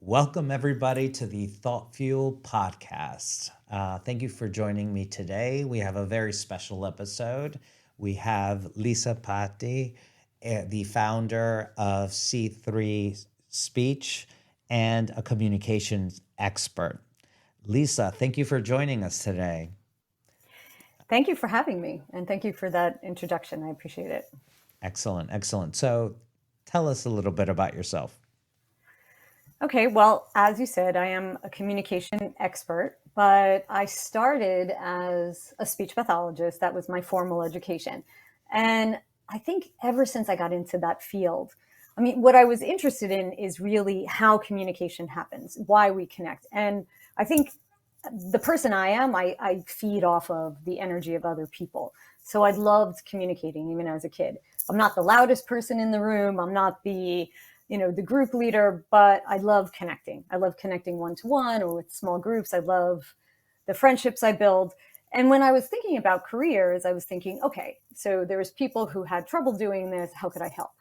Welcome, everybody, to the Thought Fuel podcast. Thank you for joining me today. We have a very special episode. We have Lisa Patti, the founder of C3Speech and a communications expert. Lisa, thank you for joining us today. Thank you for having me, and thank you for that introduction. I appreciate it. Excellent, excellent. So tell us a little bit about yourself. Okay, well, as you said, I am a communication expert, but I started as a speech pathologist. That was my formal education. And I think ever since I got into that field, what I was interested in is really how communication happens, why we connect. And I think the person I am, I feed off of the energy of other people. So I loved communicating even as a kid. I'm not the loudest person in the room. I'm not the group leader, but I love connecting. I love connecting one-to-one or with small groups. I love the friendships I build. And when I was thinking about careers, I was thinking, okay, so there's people who had trouble doing this. How could I help?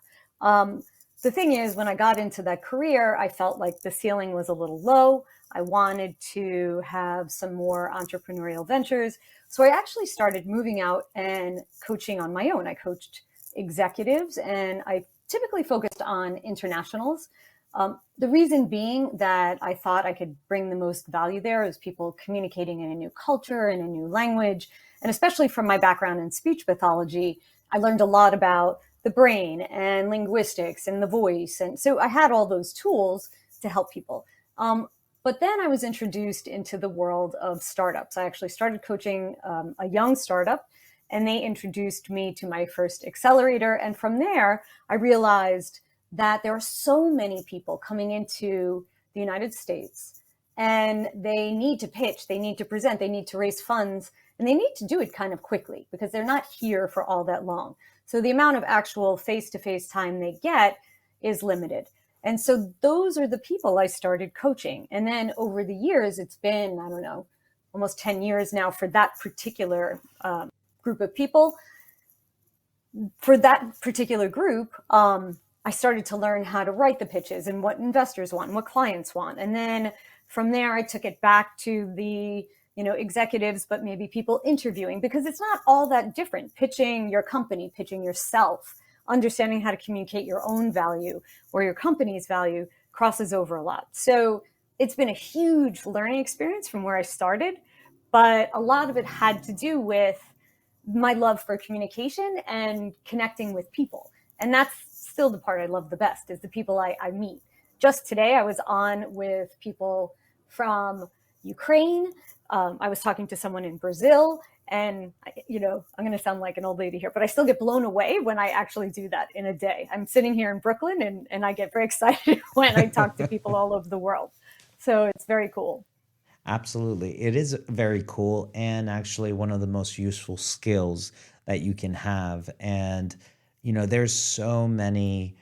The thing is, when I got into that career, I felt like the ceiling was a little low. I wanted to have some more entrepreneurial ventures. So I actually started moving out and coaching on my own. I coached executives, and I typically focused on internationals. The reason being that I thought I could bring the most value there is people communicating in a new culture, in a new language. And especially from my background in speech pathology, I learned a lot about the brain and linguistics and the voice. And so I had all those tools to help people. But then I was introduced into the world of startups. I actually started coaching a young startup, and they introduced me to my first accelerator. And from there, I realized that there are so many people coming into the United States, and they need to pitch, they need to present, they need to raise funds, and they need to do it kind of quickly because they're not here for all that long. So the amount of actual face-to-face time they get is limited. And so those are the people I started coaching. And then over the years, it's been, almost 10 years now for that particular group of people. For that particular group, I started to learn how to write the pitches and what investors want and what clients want. And then from there, I took it back to the executives, but maybe people interviewing, because it's not all that different. Pitching your company, pitching yourself, understanding how to communicate your own value or your company's value crosses over a lot. So it's been a huge learning experience from where I started, but a lot of it had to do with my love for communication and connecting with people. And that's still the part I love the best, is the people I meet. Just today, I was on with people from Ukraine. I was talking to someone in Brazil, and I'm going to sound like an old lady here, but I still get blown away when I actually do that in a day. I'm sitting here in Brooklyn, and I get very excited when I talk to people all over the world. So it's very cool. Absolutely. It is very cool and actually one of the most useful skills that you can have. And, there's so many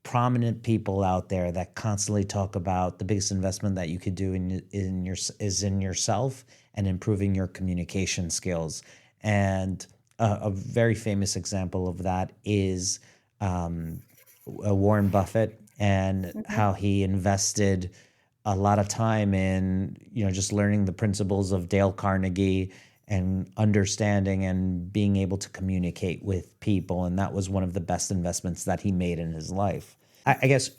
prominent people out there that constantly talk about the biggest investment that you could do is in yourself and improving your communication skills. And a very famous example of that is Warren Buffett and how he invested a lot of time in, just learning the principles of Dale Carnegie and understanding and being able to communicate with people. And that was one of the best investments that he made in his life. I guess,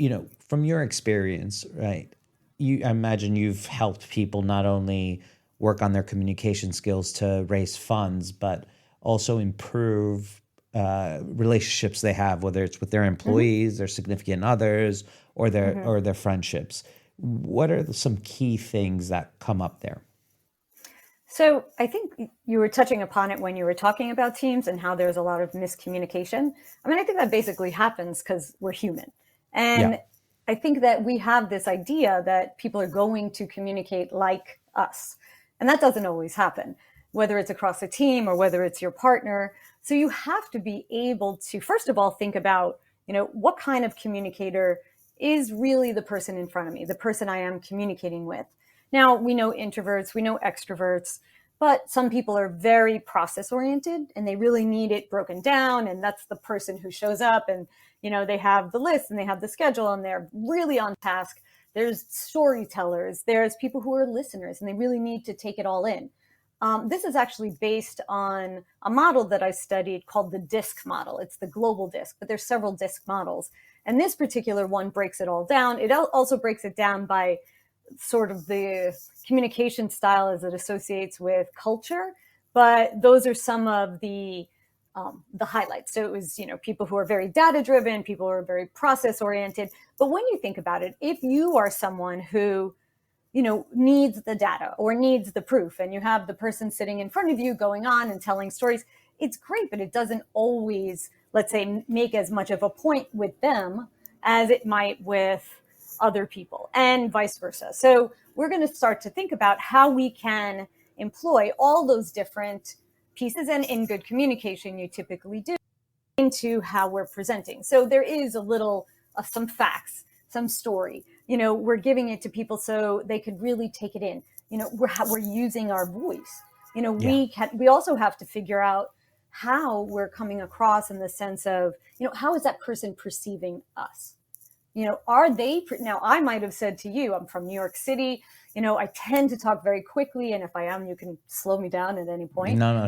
from your experience, right, I imagine you've helped people not only work on their communication skills to raise funds, but also improve relationships they have, whether it's with their employees, their significant others, or their friendships. What are some key things that come up there? So I think you were touching upon it when you were talking about teams and how there's a lot of miscommunication. I think that basically happens because we're human. And I think that we have this idea that people are going to communicate like us. And that doesn't always happen, whether it's across a team or whether it's your partner. So you have to be able to, first of all, think about, what kind of communicator is really the person in front of me, the person I am communicating with. Now, we know introverts, we know extroverts, but some people are very process oriented and they really need it broken down. And that's the person who shows up and, they have the list and they have the schedule and they're really on task. there's storytellers, there's people who are listeners, and they really need to take it all in. This is actually based on a model that I studied called the DISC model. It's the global DISC, but there's several DISC models. And this particular one breaks it all down. It also breaks it down by sort of the communication style as it associates with culture. But those are some of the highlights. So it was, people who are very data driven, people who are very process oriented. But when you think about it, if you are someone who needs the data or needs the proof, and you have the person sitting in front of you going on and telling stories, it's great, but it doesn't always, let's say, make as much of a point with them as it might with other people, and vice versa. So we're going to start to think about how we can employ all those different pieces, and in good communication, you typically do, into how we're presenting. So there is a little of some facts, some story. We're giving it to people so they could really take it in. We're using our voice. We also have to figure out how we're coming across in the sense of, how is that person perceiving us? Are they, now I might have said to you, I'm from New York City, I tend to talk very quickly, and if I am, you can slow me down at any point. No.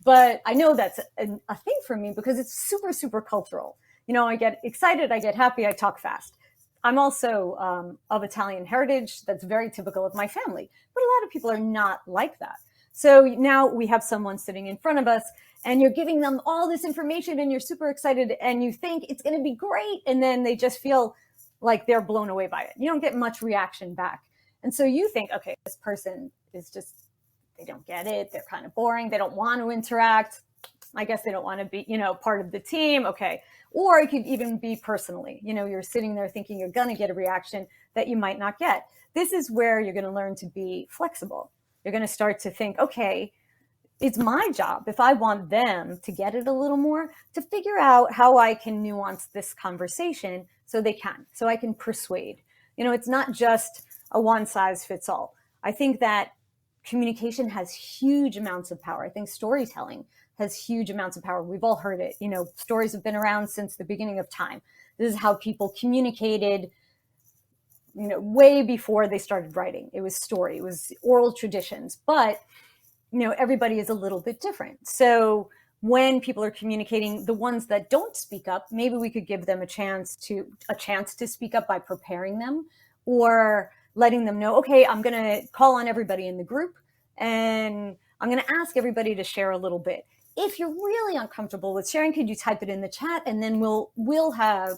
But I know that's a thing for me because it's super, super cultural. I get excited, I get happy, I talk fast. I'm also of Italian heritage. That's very typical of my family, but a lot of people are not like that. So now we have someone sitting in front of us, and you're giving them all this information, and you're super excited, and you think it's going to be great, and then they just feel like they're blown away by it. You don't get much reaction back. And so you think, okay, this person is just, they don't get it. They're kind of boring. They don't want to interact. I guess they don't want to be, part of the team. Okay. Or it could even be personally, you're sitting there thinking you're going to get a reaction that you might not get. This is where you're going to learn to be flexible. You're going to start to think, okay, it's my job, if I want them to get it a little more, to figure out how I can nuance this conversation so I can persuade. It's not just a one size fits all. I think that communication has huge amounts of power. I think storytelling has huge amounts of power. We've all heard it. Stories have been around since the beginning of time. This is how people communicated, way before they started writing. It was story, it was oral traditions, but everybody is a little bit different. So when people are communicating, the ones that don't speak up, maybe we could give them a chance to speak up by preparing them, or letting them know, okay, I'm going to call on everybody in the group, and I'm going to ask everybody to share a little bit. If you're really uncomfortable with sharing, could you type it in the chat, and then we'll have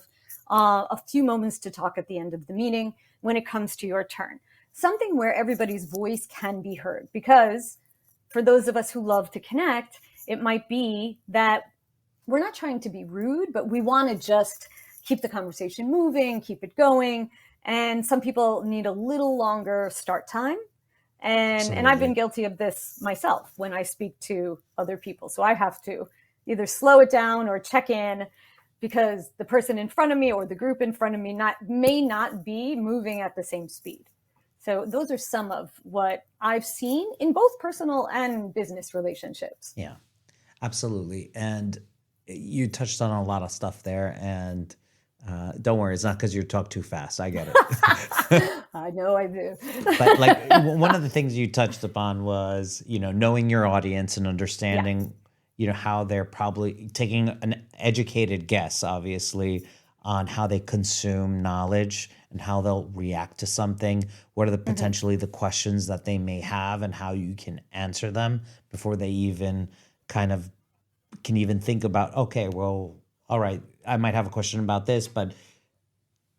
a few moments to talk at the end of the meeting when it comes to your turn. Something where everybody's voice can be heard, because for those of us who love to connect, it might be that we're not trying to be rude, but we want to just keep the conversation moving, keep it going. And some people need a little longer start time. And I've been guilty of this myself when I speak to other people. So I have to either slow it down or check in, because the person in front of me or the group in front of me may not be moving at the same speed. So those are some of what I've seen in both personal and business relationships. Yeah, absolutely. And you touched on a lot of stuff there. And don't worry, it's not because you talk too fast. I get it. I know I do. But one of the things you touched upon was, knowing your audience and understanding, how they're probably taking an educated guess, obviously, on how they consume knowledge and how they'll react to something. What are the potentially the questions that they may have, and how you can answer them before they even kind of can even think about, okay, well, all right, I might have a question about this, but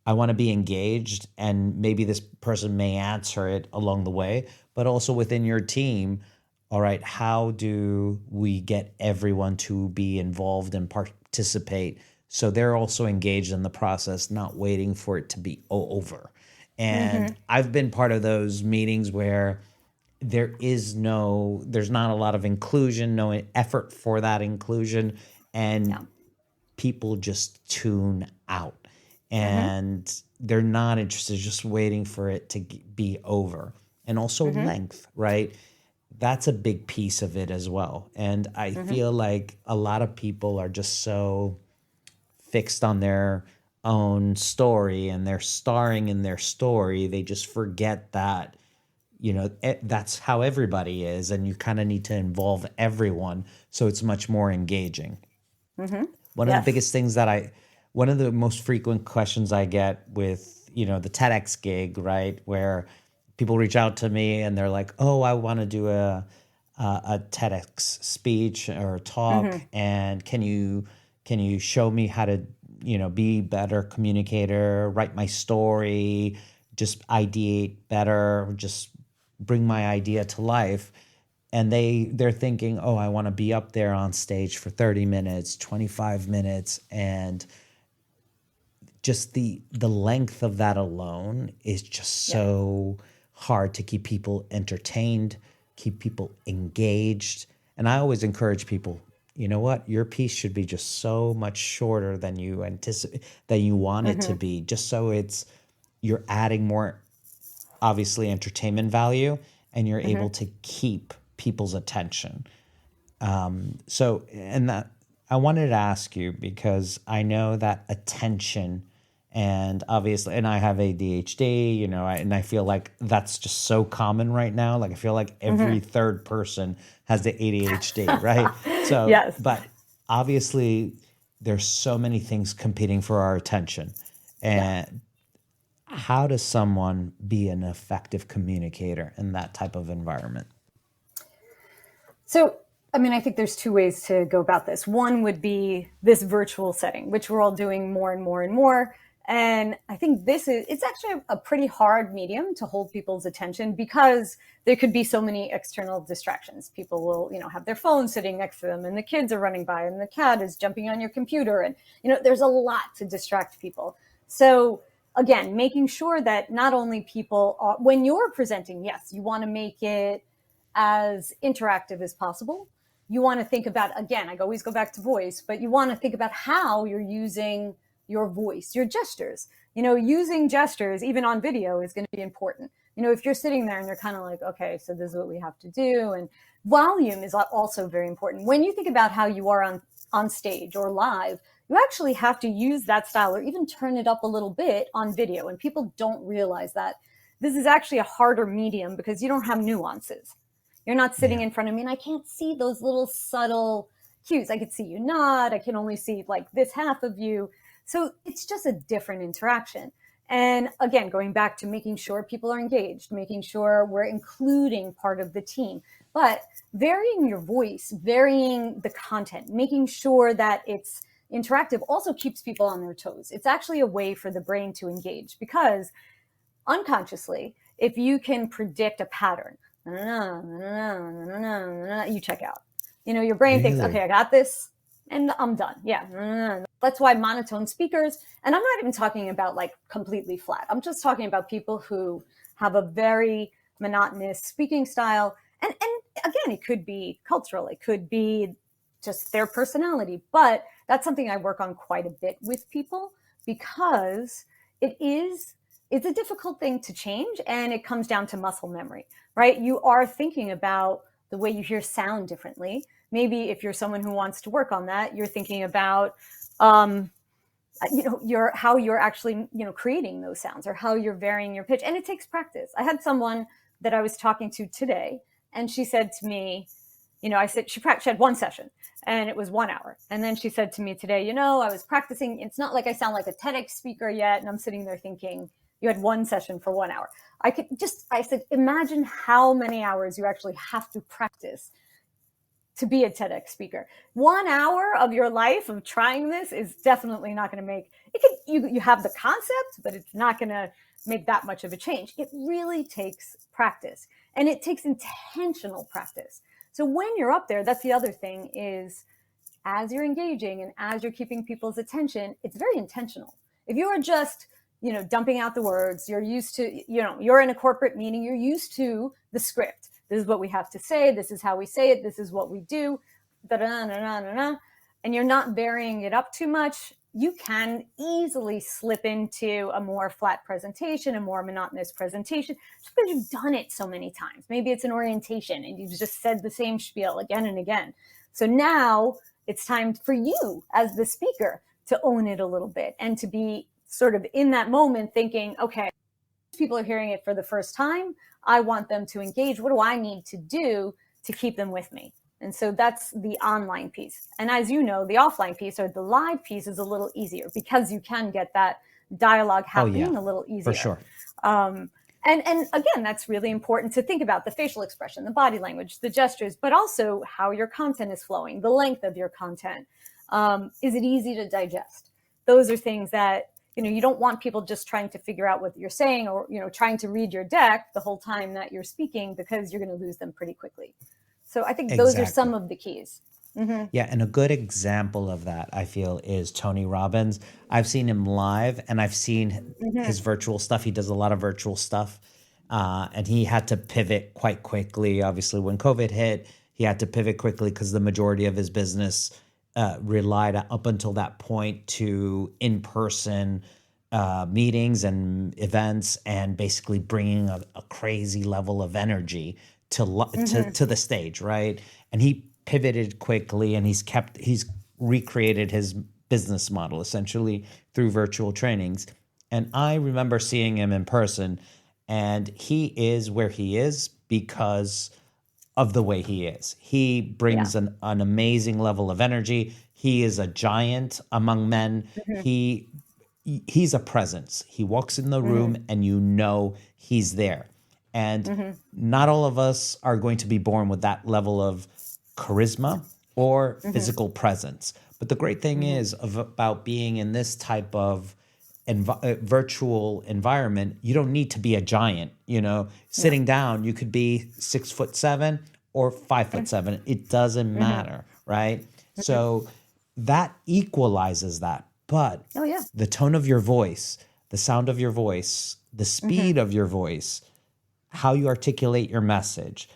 I want to be engaged, and maybe this person may answer it along the way. But also within your team, all right, how do we get everyone to be involved and participate so they're also engaged in the process, not waiting for it to be over? And I've been part of those meetings where there's not a lot of inclusion, no effort for that inclusion, and people just tune out. And they're not interested, just waiting for it to be over. And also length, right? That's a big piece of it as well. And I feel like a lot of people are just so fixed on their own story and they're starring in their story, they just forget that, that's how everybody is. And you kind of need to involve everyone so it's much more engaging. Mm-hmm. One of the Yes. biggest things one of the most frequent questions I get with, the TEDx gig, right, where people reach out to me and they're like, "Oh, I want to do a TEDx speech or talk, Mm-hmm. and can you show me how to, be a better communicator, write my story, just ideate better, just bring my idea to life." And they're thinking, "Oh, I want to be up there on stage for 30 minutes, 25 minutes." And just the length of that alone is just Yeah. so hard to keep people entertained, keep people engaged. And I always encourage people, you know what, your piece should be just so much shorter than you anticipate, than you want it to Mm-hmm. be, just so you're adding more, obviously, entertainment value, and you're Mm-hmm. able to keep people's attention. So, and that I wanted to ask you, because I know that attention, and obviously, and I have ADHD, and I feel like that's just so common right now. Like, I feel like every Mm-hmm. third person has the ADHD, right? So, Yes. but obviously, there's so many things competing for our attention. Yeah. And how does someone be an effective communicator in that type of environment? So, I mean, I think there's two ways to go about this. One would be this virtual setting, which we're all doing more and more and more. And I think it's actually a pretty hard medium to hold people's attention because there could be so many external distractions. People will, have their phone sitting next to them and the kids are running by and the cat is jumping on your computer. And, there's a lot to distract people. So again, making sure that not only people are, when you're presenting, yes, you want to make it as interactive as possible. You want to think about, again, I always go back to voice, but you want to think about how you're using your voice, your gestures. Using gestures, even on video, is going to be important. If you're sitting there and you're kind of like, okay, so this is what we have to do. And volume is also very important. When you think about how you are on stage or live, you actually have to use that style or even turn it up a little bit on video. And people don't realize that this is actually a harder medium because you don't have nuances. You're not sitting Yeah. in front of me and I can't see those little subtle cues. I could see you nod. I can only see like this half of you. So it's just a different interaction. And again, going back to making sure people are engaged, making sure we're including part of the team, but varying your voice, varying the content, making sure that it's interactive also keeps people on their toes. It's actually a way for the brain to engage because unconsciously, if you can predict a pattern, you check out. Your brain thinks, Really? okay, I got this and I'm done. Yeah. That's why monotone speakers, and I'm not even talking about like completely flat. I'm just talking about people who have a very monotonous speaking style. And again, it could be cultural. It could be just their personality. But that's something I work on quite a bit with people because it's a difficult thing to change, and it comes down to muscle memory, right? You are thinking about the way you hear sound differently. Maybe if you're someone who wants to work on that, you're thinking about how you're actually creating those sounds or how you're varying your pitch, and it takes practice. I had someone that I was talking to today, and she said to me, I said she had one session and it was 1 hour. And then she said to me today, I was practicing. It's not like I sound like a TEDx speaker yet. And I'm sitting there thinking, you had one session for 1 hour. I said, imagine how many hours you actually have to practice to be a TEDx speaker. 1 hour of your life of trying this is definitely not going to make it. You have the concept, but it's not going to make that much of a change. It really takes practice, and it takes intentional practice. So when you're up there, that's the other thing is as you're engaging and as you're keeping people's attention, it's very intentional. If you are just, dumping out the words, you're used to, you're in a corporate meeting, you're used to the script. This is what we have to say. This is how we say it. This is what we do. And you're not varying it up too much. You can easily slip into a more flat presentation, a more monotonous presentation, just because you've done it so many times. Maybe it's an orientation and you've just said the same spiel again and again. So now it's time for you as the speaker to own it a little bit and to be sort of in that moment thinking, okay, people are hearing it for the first time. I want them to engage. What do I need to do to keep them with me? And so that's the online piece. And as you know, the offline piece or the live piece is a little easier because you can get that dialogue happening a little easier. For sure. And again, that's really important to think about the facial expression, the body language, the gestures, but also how your content is flowing, the length of your content. Is it easy to digest? Those are things that, you don't want people just trying to figure out what you're saying or, trying to read your deck the whole time that you're speaking, because you're going to lose them pretty quickly. So I think those are some of the keys. Mm-hmm. Yeah, and a good example of that, I feel, is Tony Robbins. I've seen him live, and I've seen his virtual stuff. He does a lot of virtual stuff, and he had to pivot quite quickly. Obviously, when COVID hit, he had to pivot quickly because the majority of his business relied up until that point to in-person meetings and events, and basically bringing a crazy level of energy to the stage, right? And he pivoted quickly, and he's recreated his business model essentially through virtual trainings. And I remember seeing him in person, and he is where he is because of the way he is. He brings an amazing level of energy. He is a giant among men. He's a presence. He walks in the room and he's there. And not all of us are going to be born with that level of charisma or physical presence. But the great thing is about being in this type of virtual environment, you don't need to be a giant. Sitting down, you could be 6'7" or 5'7". It doesn't matter, right? So that equalizes that. But the tone of your voice, the sound of your voice, the speed of your voice, how you articulate your message,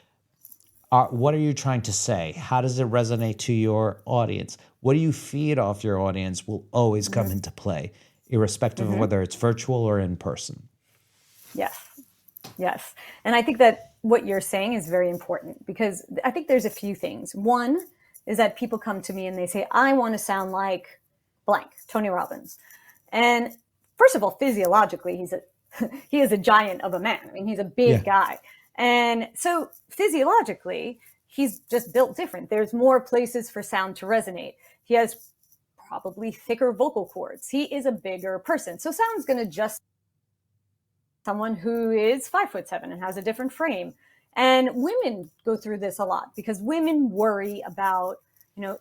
what are you trying to say? How does it resonate to your audience? What do you feed off your audience will always come into play, irrespective of whether it's virtual or in person. Yes. And I think that what you're saying is very important, because I think there's a few things. One is that people come to me and they say, I want to sound like blank, Tony Robbins. And first of all, physiologically, he is a giant of a man. I mean, he's a big guy. And so physiologically, he's just built different. There's more places for sound to resonate. He has probably thicker vocal cords. He is a bigger person. So sound's going to just someone who is 5'7" and has a different frame. And women go through this a lot because women worry about,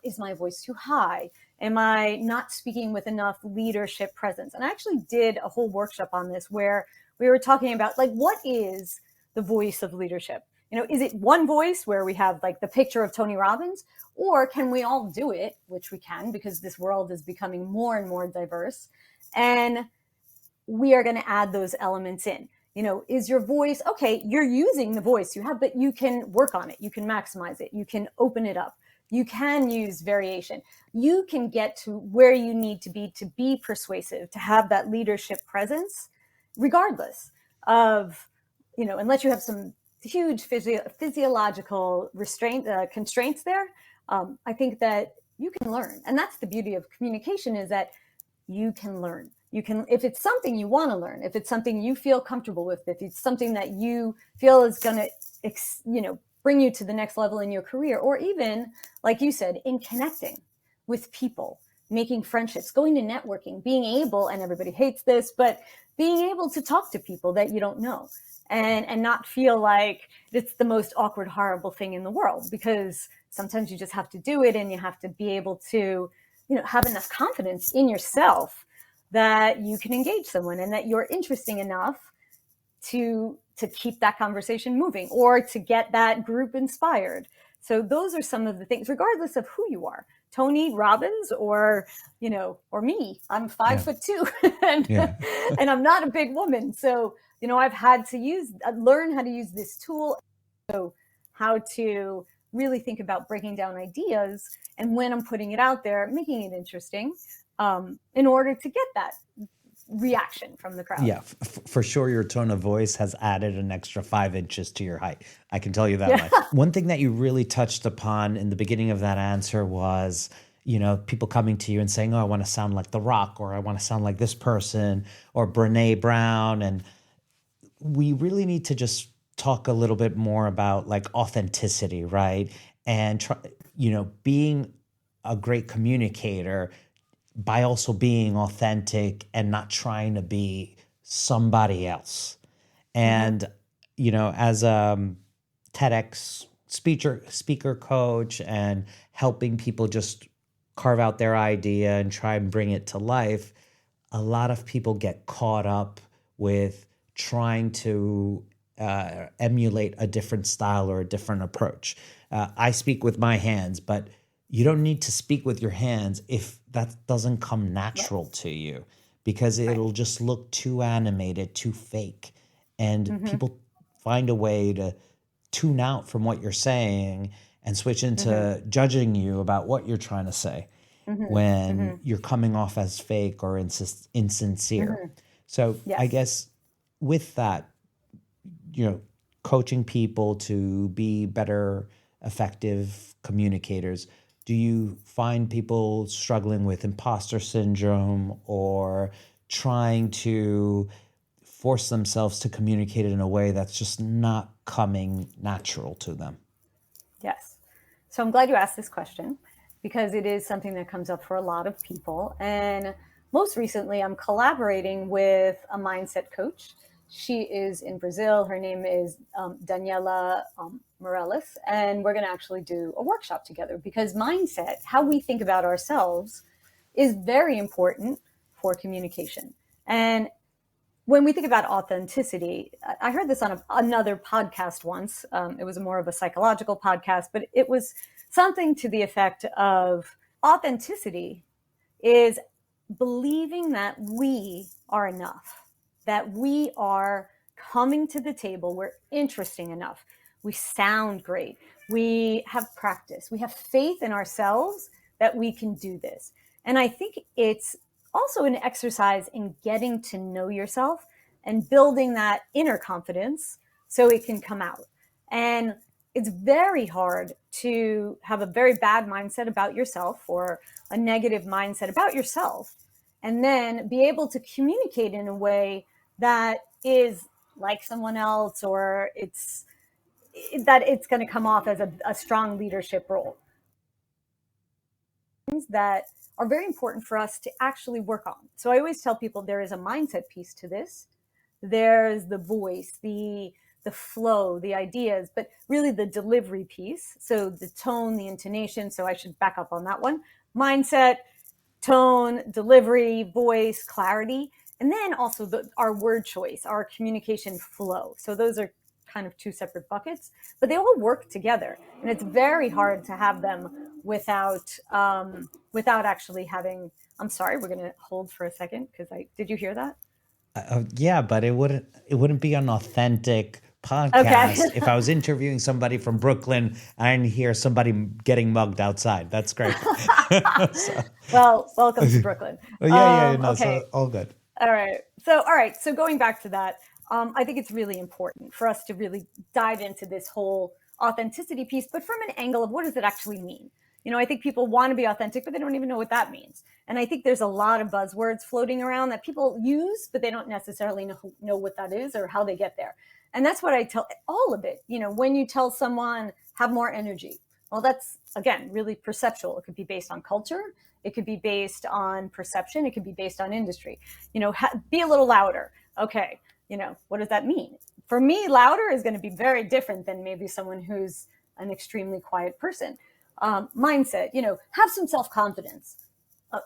is my voice too high? Am I not speaking with enough leadership presence? And I actually did a whole workshop on this where we were talking about what is the voice of leadership? Is it one voice where we have the picture of Tony Robbins, or can we all do it, which we can because this world is becoming more and more diverse, and we are going to add those elements in. Is your voice, okay, you're using the voice you have, but you can work on it. You can maximize it. You can open it up. You can use variation. You can get to where you need to be persuasive, to have that leadership presence, regardless of, unless you have some huge physiological constraints there. I think that you can learn. And that's the beauty of communication, is that you can learn. You can, if it's something you want to learn, if it's something you feel comfortable with, if it's something that you feel is going to, bring you to the next level in your career, or even, like you said, in connecting with people, making friendships, going to networking, being able, and everybody hates this, but being able to talk to people that you don't know and not feel like it's the most awkward, horrible thing in the world, because sometimes you just have to do it, and you have to be able to, have enough confidence in yourself that you can engage someone and that you're interesting enough to keep that conversation moving or to get that group inspired. So those are some of the things, regardless of who you are, Tony Robbins or me. I'm 5'2" and I'm not a big woman. So, I've had to learn how to use this tool. So how to really think about breaking down ideas, and when I'm putting it out there, making it interesting, in order to get that reaction from the crowd. Yeah, for sure. Your tone of voice has added an extra 5 inches to your height. I can tell you that much. One thing that you really touched upon in the beginning of that answer was, people coming to you and saying, oh, I want to sound like The Rock, or I want to sound like this person, or Brene Brown. And we really need to just talk a little bit more about like authenticity, right? And being a great communicator by also being authentic and not trying to be somebody else. And as a TEDx speaker coach, and helping people just carve out their idea and try and bring it to life, a lot of people get caught up with trying to emulate a different style or a different approach. I speak with my hands, but you don't need to speak with your hands if that doesn't come natural to you, because it'll just look too animated, too fake. And people find a way to tune out from what you're saying and switch into judging you about what you're trying to say when you're coming off as fake or insincere. So I guess with that, coaching people to be better, effective communicators, do you find people struggling with imposter syndrome or trying to force themselves to communicate in a way that's just not coming natural to them? Yes. So I'm glad you asked this question, because it is something that comes up for a lot of people. And most recently, I'm collaborating with a mindset coach. She is in Brazil. Her name is Daniela Morales. And we're going to actually do a workshop together, because mindset, how we think about ourselves, is very important for communication. And when we think about authenticity, I heard this on another podcast once. It was more of a psychological podcast, but it was something to the effect of authenticity is believing that we are enough, that we are coming to the table, we're interesting enough, we sound great, we have practice, we have faith in ourselves that we can do this. And I think it's also an exercise in getting to know yourself and building that inner confidence so it can come out. And it's very hard to have a very bad mindset about yourself or a negative mindset about yourself, and then be able to communicate in a way that is like someone else, or it's going to come off as a strong leadership role. That are very important for us to actually work on. So I always tell people there is a mindset piece to this. There's the voice, the flow, the ideas, but really the delivery piece. So the tone, the intonation. So I should back up on that one. Mindset, tone, delivery, voice, clarity, and then also our word choice, our communication flow. So those are kind of two separate buckets, but they all work together. And it's very hard to have them without actually having. I'm sorry, we're going to hold for a second, because did you hear that? Yeah, but it wouldn't be an authentic podcast if I was interviewing somebody from Brooklyn and I didn't hear somebody getting mugged outside. That's great. Well, welcome to Brooklyn. Okay. So all good. All right. So going back to that, I think it's really important for us to really dive into this whole authenticity piece, but from an angle of what does it actually mean? I think people want to be authentic, but they don't even know what that means. And I think there's a lot of buzzwords floating around that people use, but they don't necessarily know what that is or how they get there. And that's what I tell all of it. When you tell someone have more energy, well, that's, again, really perceptual. It could be based on culture. It could be based on perception. It could be based on industry. Be a little louder. Okay. What does that mean? For me, louder is going to be very different than maybe someone who's an extremely quiet person. Mindset, have some self-confidence.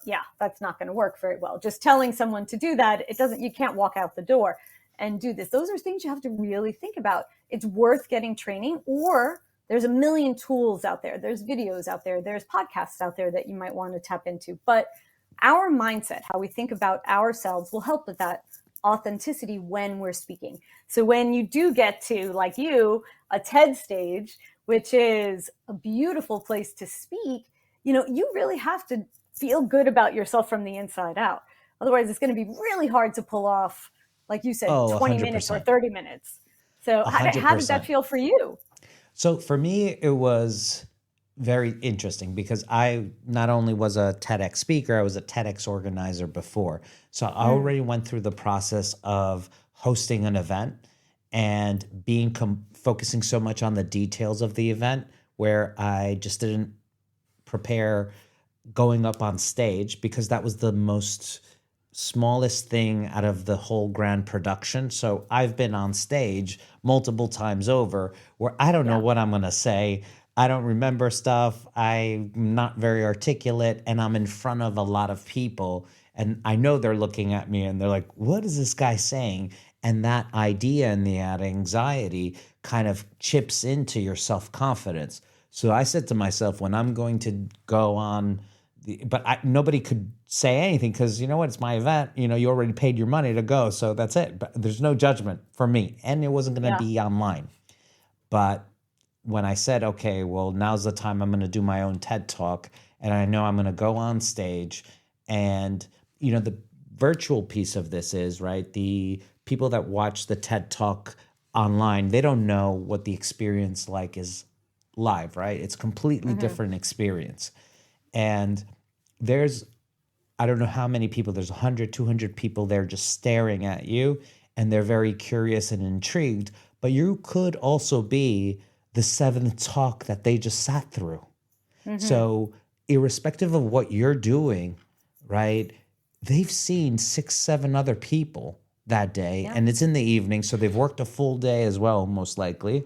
Yeah, that's not going to work very well. Just telling someone to do that, you can't walk out the door and do this. Those are things you have to really think about. It's worth getting training, or there's a million tools out there. There's videos out there. There's podcasts out there that you might want to tap into. But our mindset, how we think about ourselves, will help with that authenticity when we're speaking. So when you do get to, like you, a TED stage, which is a beautiful place to speak, you really have to feel good about yourself from the inside out. Otherwise, it's going to be really hard to pull off, like you said, 20 100%. minutes or 30 minutes. So how did that feel for you? So for me, it was very interesting because I not only was a TEDx speaker, I was a TEDx organizer before. So I already went through the process of hosting an event and being focusing so much on the details of the event where I just didn't prepare going up on stage because that was the most smallest thing out of the whole grand production. So I've been on stage multiple times over where I don't know Yeah. what I'm going to say. I don't remember stuff. I'm not very articulate and I'm in front of a lot of people and I know they're looking at me and they're like, what is this guy saying? And that idea and that anxiety kind of chips into your self-confidence. So I said to myself, when I'm going to go on, nobody could say anything because you know what? It's my event. You know, you already paid your money to go, so that's it. But there's no judgment for me, and it wasn't going to Yeah. be online. But when I said, okay, well, now's the time I'm going to do my own TED talk, and I know I'm going to go on stage, and you know, the virtual piece of this is right. The people that watch the TED talk online, they don't know what the experience like is live, right? It's completely different experience. And there's, I don't know how many people, there's 100, 200 people there just staring at you and they're very curious and intrigued. But you could also be the seventh talk that they just sat through. So, irrespective of what you're doing, right, they've seen 6, 7 other people that day Yeah. and it's in the evening. So, they've worked a full day as well, most likely.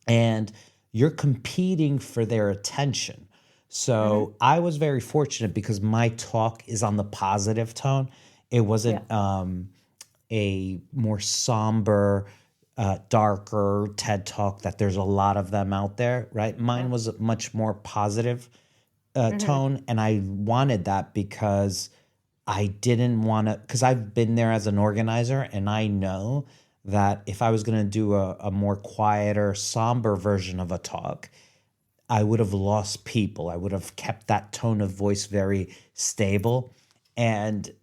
And you're competing for their attention. So I was very fortunate because my talk is on the positive tone. It Yeah. wasn't a more somber, darker TED talk that there's a lot of them out there, right? Mine was a much more positive tone. And I wanted that because I didn't want to, because I've been there as an organizer and I know that if I was going to do a more quieter, somber version of a talk, I would have lost people. I would have kept that tone of voice very stable. And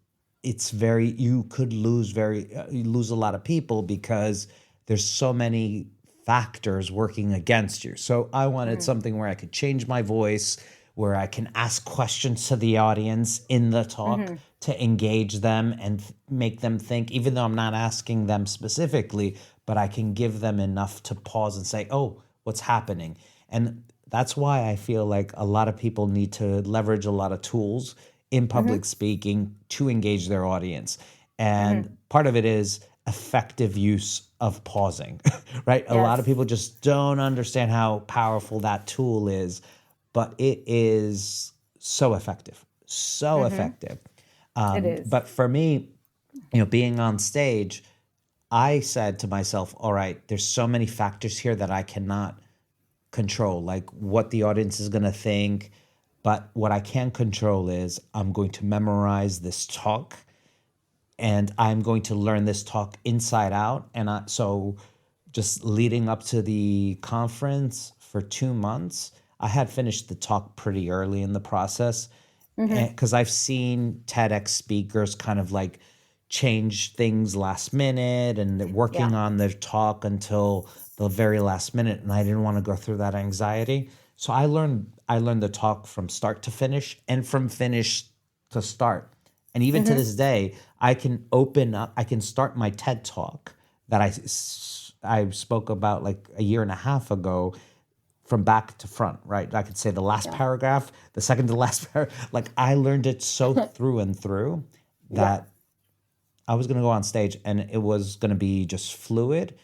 it's very, you could lose you lose a lot of people because there's so many factors working against you. So I wanted something where I could change my voice, where I can ask questions to the audience in the talk to engage them and make them think, even though I'm not asking them specifically, but I can give them enough to pause and say, oh, what's happening? And that's why I feel like a lot of people need to leverage a lot of tools in public speaking to engage their audience. And part of it is effective use of pausing, right? A lot of Yes. people just don't understand how powerful that tool is, but it is so effective, so effective. It is. But for me, you know, being on stage, I said to myself, all right, there's so many factors here that I cannot control, like what the audience is going to think. But what I can control is I'm going to memorize this talk and I'm going to learn this talk inside out. And so just leading up to the conference for 2 months, I had finished the talk pretty early in the process because I've seen TEDx speakers kind of like change things last minute and they're Yeah. working on their talk until the very last minute, and I didn't want to go through that anxiety. So I learned the talk from start to finish and from finish to start. And even to this day, I can open up, I can start my TED talk that I spoke about like a year and a half ago from back to front, right? I could say the last paragraph, the second to last paragraph. Like I learned it so through and through Yeah. that I was going to go on stage and it was going to be just fluid,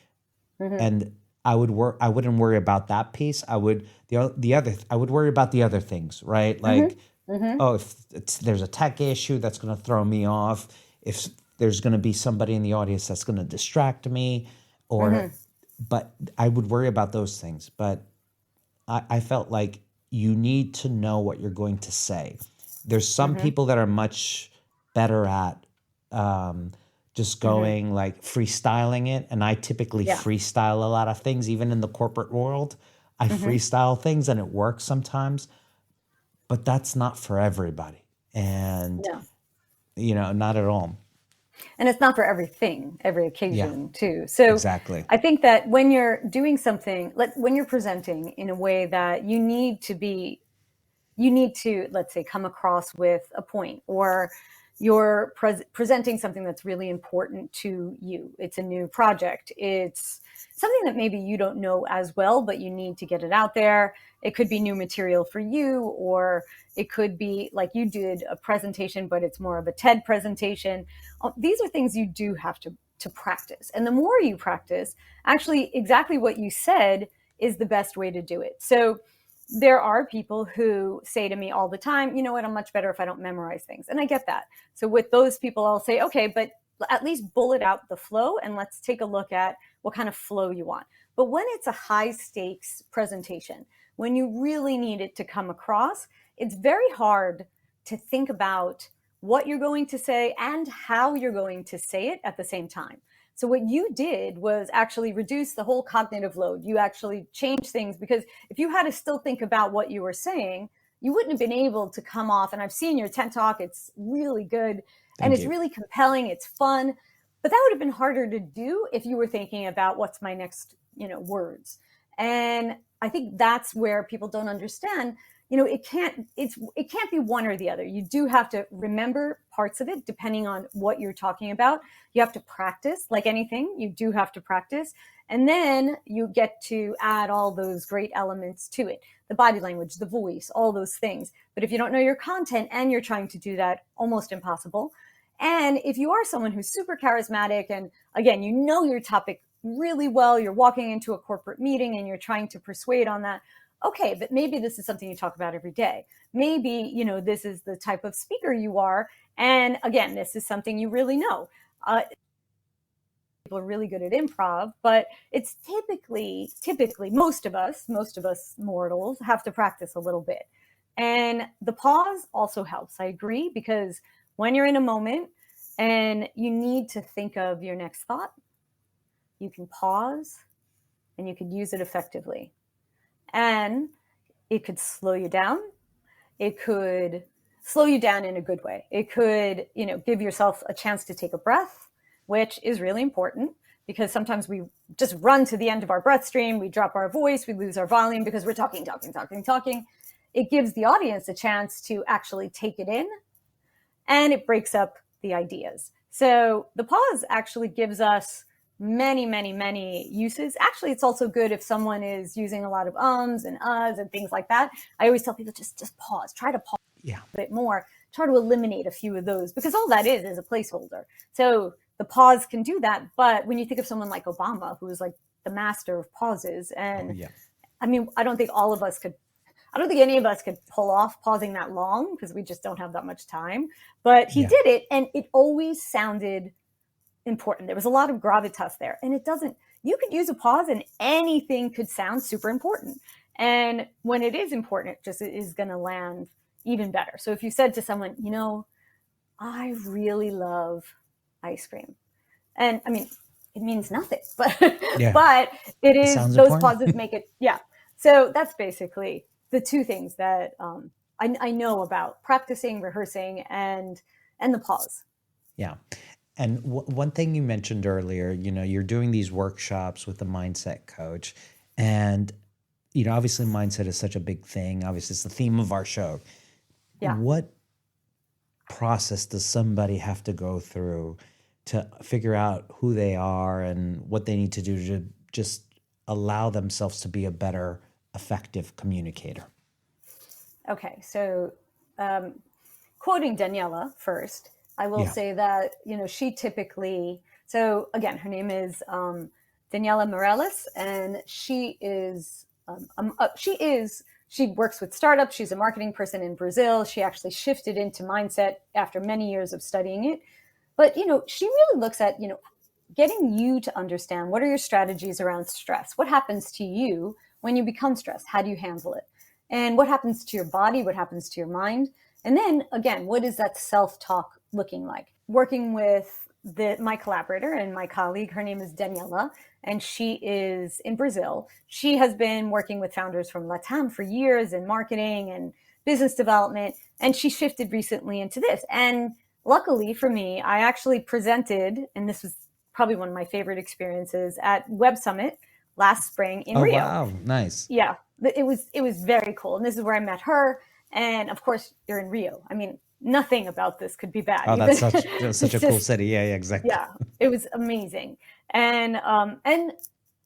and I wouldn't worry about that piece. I would I would worry about the other things, right? Like, oh, if there's a tech issue that's going to throw me off, if there's going to be somebody in the audience that's going to distract me, or but I would worry about those things. But I felt like you need to know what you're going to say. There's some people that are much better at just going like freestyling it. And I typically Yeah. freestyle a lot of things, even in the corporate world. I freestyle things and it works sometimes, but that's not for everybody. And, No. you know, not at all. And it's not for everything, every Yeah, occasion too. So exactly. I think that when you're doing something, when you're presenting in a way that you need to, let's say, come across with a point, or you're presenting something that's really important to you. It's a new project. It's something that maybe you don't know as well, but you need to get it out there. It could be new material for you, or it could be like you did a presentation, but it's more of a TED presentation. These are things you do have to practice. And the more you practice, actually, exactly what you said is the best way to do it. So there are people who say to me all the time, you know what, I'm much better if I don't memorize things. And I get that. So with those people, I'll say, okay, but at least bullet out the flow and let's take a look at what kind of flow you want. But when it's a high stakes presentation, when you really need it to come across, it's very hard to think about what you're going to say and how you're going to say it at the same time. So what you did was actually reduce the whole cognitive load. You actually changed things, because if you had to still think about what you were saying, you wouldn't have been able to come off. And I've seen your TED Talk. It's really good. And Thank it's you. really compelling. It's fun. But that would have been harder to do if you were thinking about what's my next, words. And I think that's where people don't understand, it can't be one or the other. You do have to remember parts of it depending on what you're talking about. You have to practice, like anything. You do have to practice. And then you get to add all those great elements to it, the body language, the voice, all those things. But if you don't know your content and you're trying to do that, almost impossible. And if you are someone who's super charismatic, and again, you know your topic really well, you're walking into a corporate meeting and you're trying to persuade on that, okay, but maybe this is something you talk about every day. Maybe, this is the type of speaker you are. And again, this is something you really know. People are really good at improv, but it's typically most of us mortals have to practice a little bit. And the pause also helps. I agree, because when you're in a moment and you need to think of your next thought, you can pause and you could use it effectively. And it could slow you down. It could slow you down in a good way. It could, give yourself a chance to take a breath, which is really important, because sometimes we just run to the end of our breath stream. We drop our voice, we lose our volume because we're talking. It gives the audience a chance to actually take it in, and it breaks up the ideas. So the pause actually gives us many uses. Actually, it's also good if someone is using a lot of ums and uhs and things like that. I always tell people, just pause. Try to pause Yeah. a bit more. Try to eliminate a few of those, because all that is a placeholder. So the pause can do that. But when you think of someone like Obama, who is like the master of pauses, and Yeah. I mean, I don't think any of us could pull off pausing that long, because we just don't have that much time. But he did it, and it always sounded important. There was a lot of gravitas there, and you could use a pause and anything could sound super important. And when it is important, it is going to land even better. So if you said to someone, I really love ice cream, and I mean, it means nothing, but but It sounds those important. pauses make it. Yeah. So that's basically the two things that I know about: practicing, rehearsing, and the pause. Yeah. And one thing you mentioned earlier, you're doing these workshops with the mindset coach, and obviously mindset is such a big thing. Obviously, it's the theme of our show. Yeah. What process does somebody have to go through to figure out who they are and what they need to do to just allow themselves to be a better, effective communicator? Okay. So, quoting Daniela first, I will say that, she typically, so again, her name is Daniela Morales, and she works with startups. She's a marketing person in Brazil. She actually shifted into mindset after many years of studying it. But, she really looks at, getting you to understand, what are your strategies around stress? What happens to you when you become stressed? How do you handle it? And what happens to your body? What happens to your mind? And then again, what is that self-talk looking like? Working with my collaborator and my colleague, her name is Daniela, and she is in Brazil. She has been working with founders from Latam for years in marketing and business development, and she shifted recently into this. And luckily for me, I actually presented, and this was probably one of my favorite experiences, at Web Summit last spring in Oh, Rio. wow. Nice. Yeah, it was very cool. And this is where I met her. And of course, you're in Rio. I mean, nothing about this could be bad. Oh, Even that's such it's a cool just, city. Yeah, exactly. yeah, it was amazing. And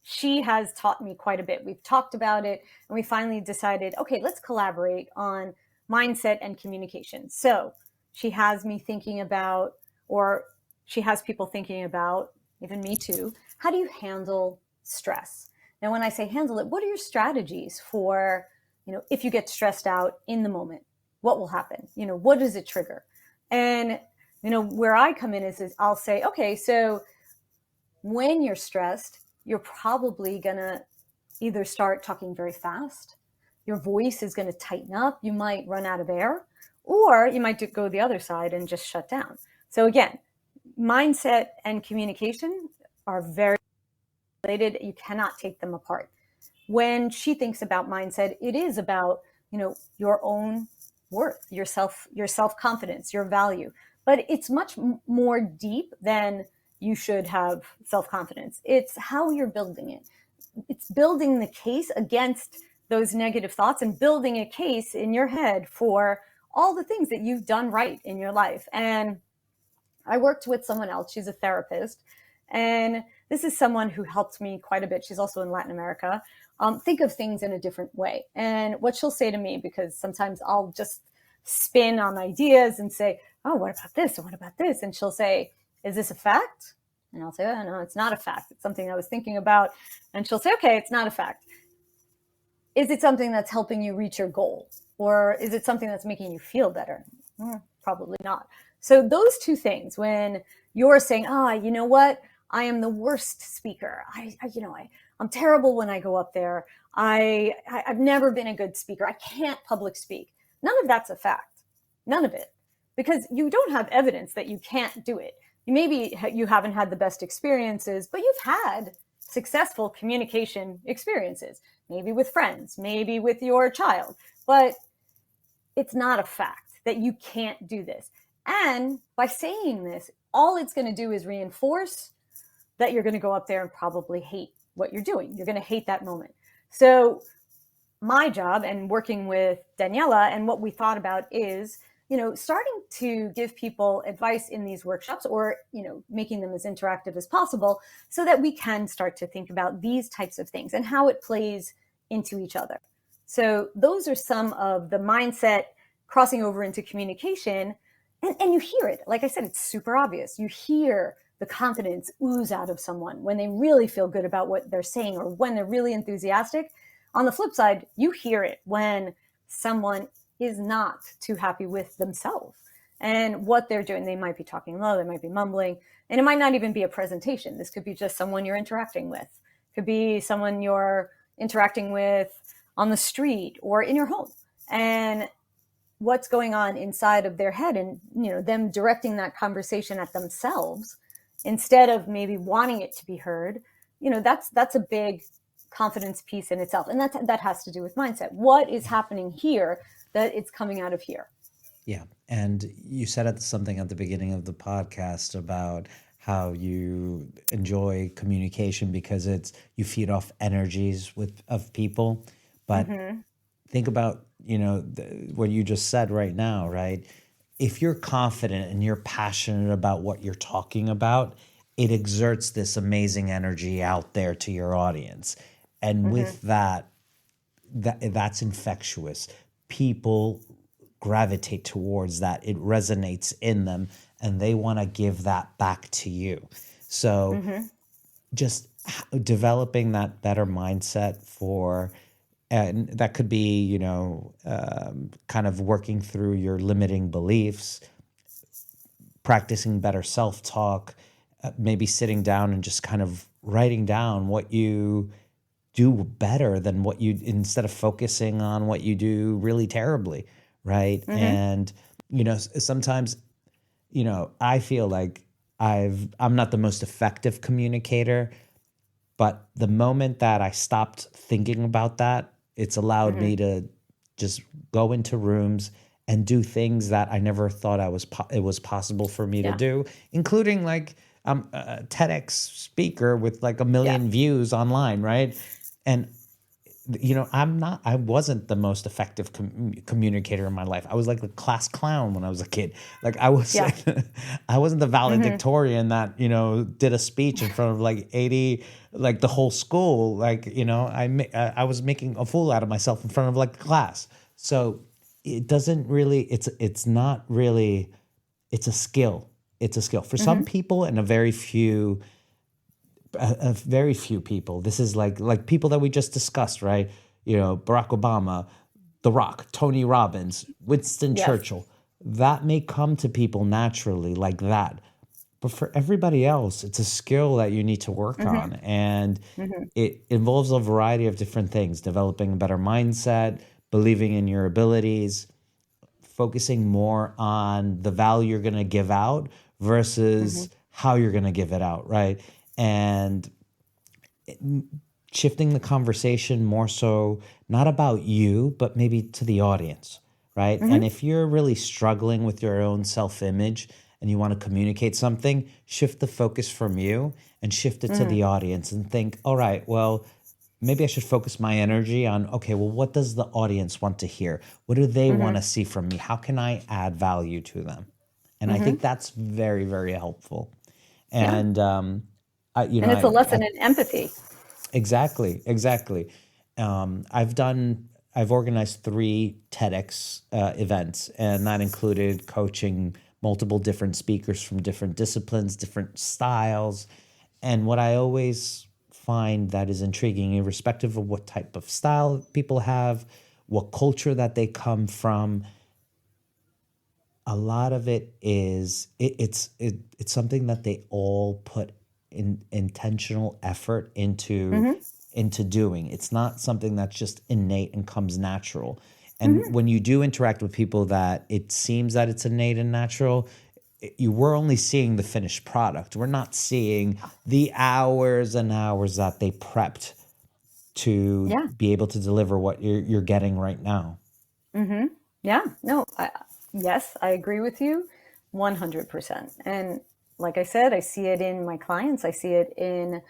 she has taught me quite a bit. We've talked about it, and we finally decided, okay, let's collaborate on mindset and communication. So she has me thinking about, or she has people thinking about, even me too, how do you handle stress? Now, when I say handle it, what are your strategies for, if you get stressed out in the moment, what will happen? What does it trigger? And, where I come in is I'll say, okay, so when you're stressed, you're probably going to either start talking very fast, your voice is going to tighten up, you might run out of air, or you might go the other side and just shut down. So again, mindset and communication are very related. You cannot take them apart. When she thinks about mindset, it is about, your own worth, your self-confidence, your value. But it's much more deep than you should have self-confidence. It's how you're building it. It's building the case against those negative thoughts and building a case in your head for all the things that you've done right in your life. And I worked with someone else. She's a therapist. And this is someone who helped me quite a bit. She's also in Latin America. Think of things in a different way. And what she'll say to me, because sometimes I'll just spin on ideas and say, oh, what about this? And what about this? And she'll say, is this a fact? And I'll say, oh, no, it's not a fact. It's something I was thinking about. And she'll say, okay, it's not a fact. Is it something that's helping you reach your goal? Or is it something that's making you feel better? Probably not. So those two things, when you're saying, you know what? I am the worst speaker. I'm terrible when I go up there. I've never been a good speaker. I can't public speak. None of that's a fact. None of it. Because you don't have evidence that you can't do it. Maybe you haven't had the best experiences, but you've had successful communication experiences, maybe with friends, maybe with your child, but it's not a fact that you can't do this. And by saying this, all it's going to do is reinforce that you're going to go up there and probably hate what you're doing. You're going to hate that moment. So my job, and working with Daniela, and what we thought about is, starting to give people advice in these workshops, or, making them as interactive as possible, so that we can start to think about these types of things and how it plays into each other. So those are some of the mindset crossing over into communication. And you hear it. Like I said, it's super obvious. You hear the confidence ooze out of someone when they really feel good about what they're saying, or when they're really enthusiastic. On the flip side, you hear it when someone is not too happy with themselves and what they're doing. They might be talking low, they might be mumbling, and it might not even be a presentation. This could be just someone you're interacting with. It could be someone you're interacting with on the street or in your home. And what's going on inside of their head, and them directing that conversation at themselves instead of maybe wanting it to be heard, that's a big confidence piece in itself. And that has to do with mindset. What is happening here that it's coming out of here? Yeah. And you said something at the beginning of the podcast about how you enjoy communication because you feed off energies of people. But think about, what you just said right now, right? If you're confident and you're passionate about what you're talking about, it exerts this amazing energy out there to your audience. And with that's infectious. People gravitate towards that. It resonates in them, and they want to give that back to you. So just developing that better mindset and that could be, kind of working through your limiting beliefs, practicing better self-talk, maybe sitting down and just kind of writing down what you do better than instead of focusing on what you do really terribly, right? And, sometimes, I feel like I'm not the most effective communicator, but the moment that I stopped thinking about that, it's allowed me to just go into rooms and do things that I never thought it was possible for me to Yeah. do, including like I'm a TEDx speaker with like a Yeah. million views online, right? And I wasn't the most effective communicator in my life. I was like the class clown when I was a kid. Like I was, Yeah. I wasn't the valedictorian that, did a speech in front of like 80, like the whole school. Like, I was making a fool out of myself in front of like the class. So it doesn't really, it's not really, it's a skill. It's a skill for some people and a very few people. This is like people that we just discussed, right? Barack Obama, The Rock, Tony Robbins, Winston Yes. Churchill. That may come to people naturally like that. But for everybody else, it's a skill that you need to work on. And it involves a variety of different things: developing a better mindset, believing in your abilities, focusing more on the value you're going to give out versus how you're going to give it out, right? And shifting the conversation more so not about you, but maybe to the audience, right? And if you're really struggling with your own self-image and you want to communicate something, shift the focus from you and shift it to the audience and think, all right, well, maybe I should focus my energy on, okay, well, what does the audience want to hear? What do they want to see from me? How can I add value to them? And I think that's very, very helpful. Yeah. And, And it's a lesson in empathy. exactly. I've organized 3 TEDx events, and that included coaching multiple different speakers from different disciplines, different styles. And what I always find that is intriguing, irrespective of what type of style people have, what culture that they come from, a lot of it is it's something that they all put in intentional effort into doing. It's not something that's just innate and comes natural. And when you do interact with people that it seems that it's innate and natural, we're only seeing the finished product. We're not seeing the hours and hours that they prepped to Yeah. be able to deliver what you're getting right now. Yeah. No, yes, I agree with you 100%. And like I said, I see it in my clients. I see it in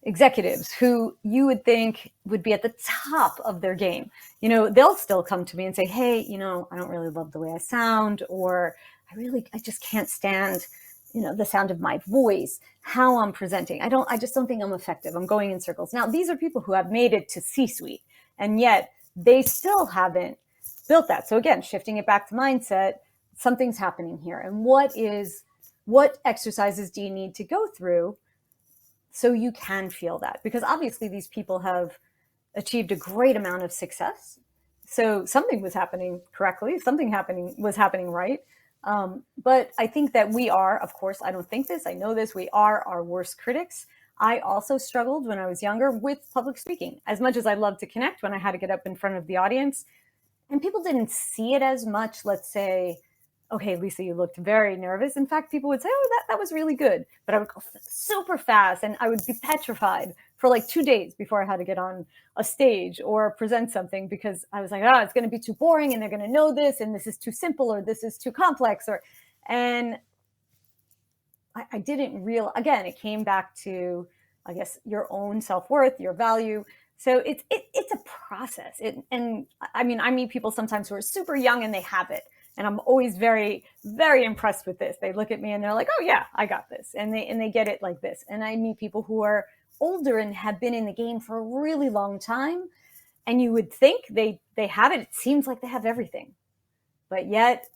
executives who you would think would be at the top of their game. They'll still come to me and say, hey, I don't really love the way I sound, or I just can't stand, the sound of my voice, how I'm presenting. I just don't think I'm effective. I'm going in circles. Now, these are people who have made it to C-suite, and yet they still haven't built that. So again, shifting it back to mindset, something's happening here. And what exercises do you need to go through so you can feel that? Because obviously these people have achieved a great amount of success. So something was happening correctly, was happening right. But I think that we are, of course, I don't think this, I know this, we are our worst critics. I also struggled when I was younger with public speaking. As much as I love to connect, when I had to get up in front of the audience, and people didn't see it as much, let's say, okay, Lisa, you looked very nervous. In fact, people would say, oh, that was really good. But I would go super fast and I would be petrified for like 2 days before I had to get on a stage or present something, because I was like, it's going to be too boring and they're going to know this and this is too simple or this is too complex. And I didn't again, it came back to, I guess, your own self-worth, your value. So it's a process. And I mean, I meet people sometimes who are super young and they have it. And I'm always very, very impressed with this. They look at me and they're like, oh yeah, I got this. And they get it like this. And I meet people who are older and have been in the game for a really long time. And you would think they have it. It seems like they have everything. But yet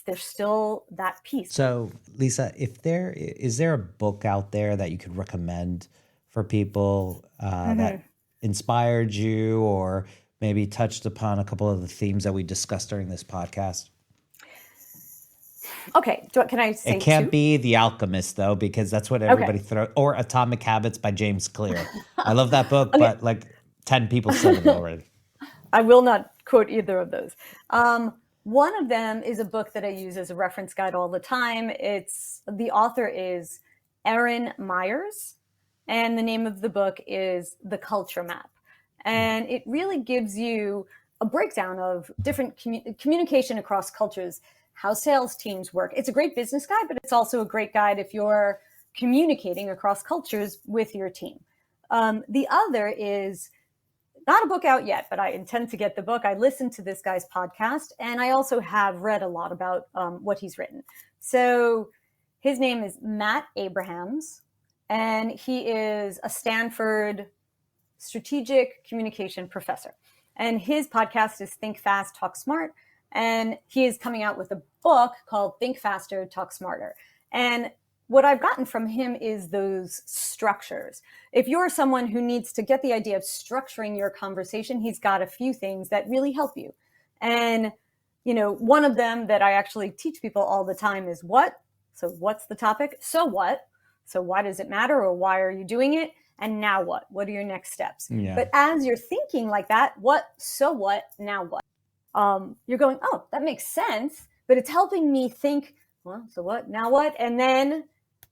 there's still that piece. So, Lisa, is there a book out there that you could recommend for people that inspired you or maybe touched upon a couple of the themes that we discussed during this podcast? Okay, can I say it can't 2? be The Alchemist, though, because that's what everybody throws, or Atomic Habits by James Clear. I love that book, but like 10 people said it already. I will not quote either of those. One of them is a book that I use as a reference guide all the time. The author is Erin Myers, and the name of the book is The Culture Map. And it really gives you a breakdown of different communication across cultures, how sales teams work. It's a great business guide, but it's also a great guide if you're communicating across cultures with your team. The other is not a book out yet, but I intend to get the book. I listened to this guy's podcast, and I also have read a lot about what he's written. So his name is Matt Abrahams, and he is a Stanford strategic communication professor. And his podcast is Think Fast, Talk Smart. And he is coming out with a book called Think Faster, Talk Smarter. And what I've gotten from him is those structures. If you're someone who needs to get the idea of structuring your conversation, he's got a few things that really help you. And, one of them that I actually teach people all the time is what? So what's the topic? So what? So why does it matter, or why are you doing it? And now what? What are your next steps? Yeah. But as you're thinking like that, what, so what, now what? You're going, oh, that makes sense. But it's helping me think, well, so what, now what? And then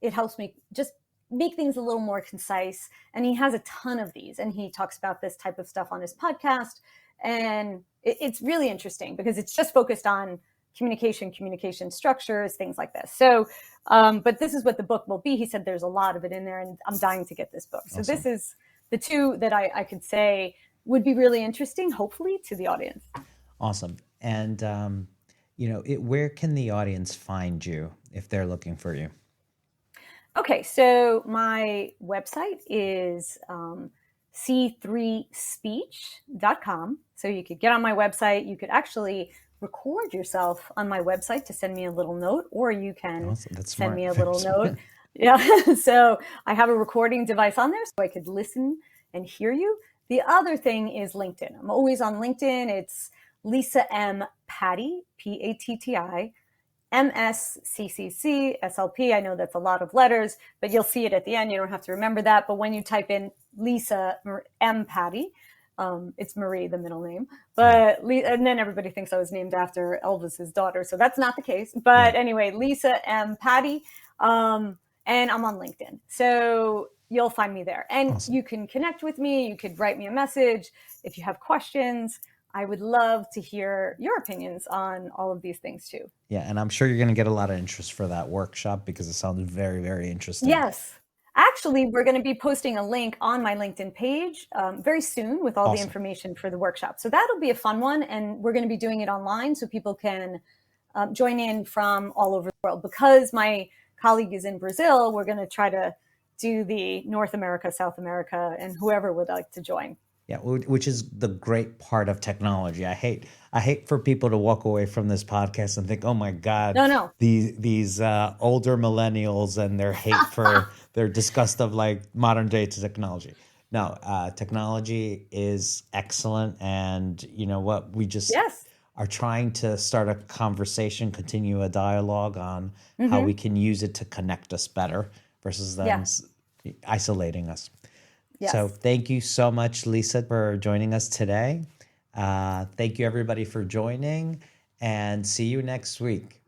it helps me just make things a little more concise. And he has a ton of these. And he talks about this type of stuff on his podcast. And it's really interesting because it's just focused on communication structures, things like this. So, but this is what the book will be. He said there's a lot of it in there, and I'm dying to get this book. So This is the two that I could say would be really interesting, hopefully, to the audience. Awesome. And, where can the audience find you if they're looking for you? Okay, so my website is C3Speech.com. So you could get on my website. You could actually record yourself on my website to send me a little note, or you can send me a little note. Yeah. So I have a recording device on there so I could listen and hear you. The other thing is LinkedIn. I'm always on LinkedIn. It's Lisa M. Patti, Patti, M.S, CCC-SLP. I know that's a lot of letters, but you'll see it at the end. You don't have to remember that. But when you type in Lisa M. Patti, it's Marie, the middle name. But and then everybody thinks I was named after Elvis's daughter. So that's not the case. But anyway, Lisa M. Patti. And I'm on LinkedIn. So you'll find me there. And you can connect with me. You could write me a message if you have questions. I would love to hear your opinions on all of these things too. Yeah, and I'm sure you're going to get a lot of interest for that workshop because it sounds very, very interesting. Yes. Actually, we're going to be posting a link on my LinkedIn page very soon with all the information for the workshop. So that'll be a fun one. And we're going to be doing it online so people can join in from all over the world. Because my colleague is in Brazil, we're going to try to do the North America, South America, and whoever would like to join. Yeah, which is the great part of technology. I hate for people to walk away from this podcast and think, "Oh my God, no. these older millennials and their hate for their disgust of like modern day technology." No, technology is excellent, and you know what? We just are trying to start a conversation, continue a dialogue on how we can use it to connect us better versus them isolating us. Yes. So thank you so much, Lisa, for joining us today. Thank you, everybody, for joining, and see you next week.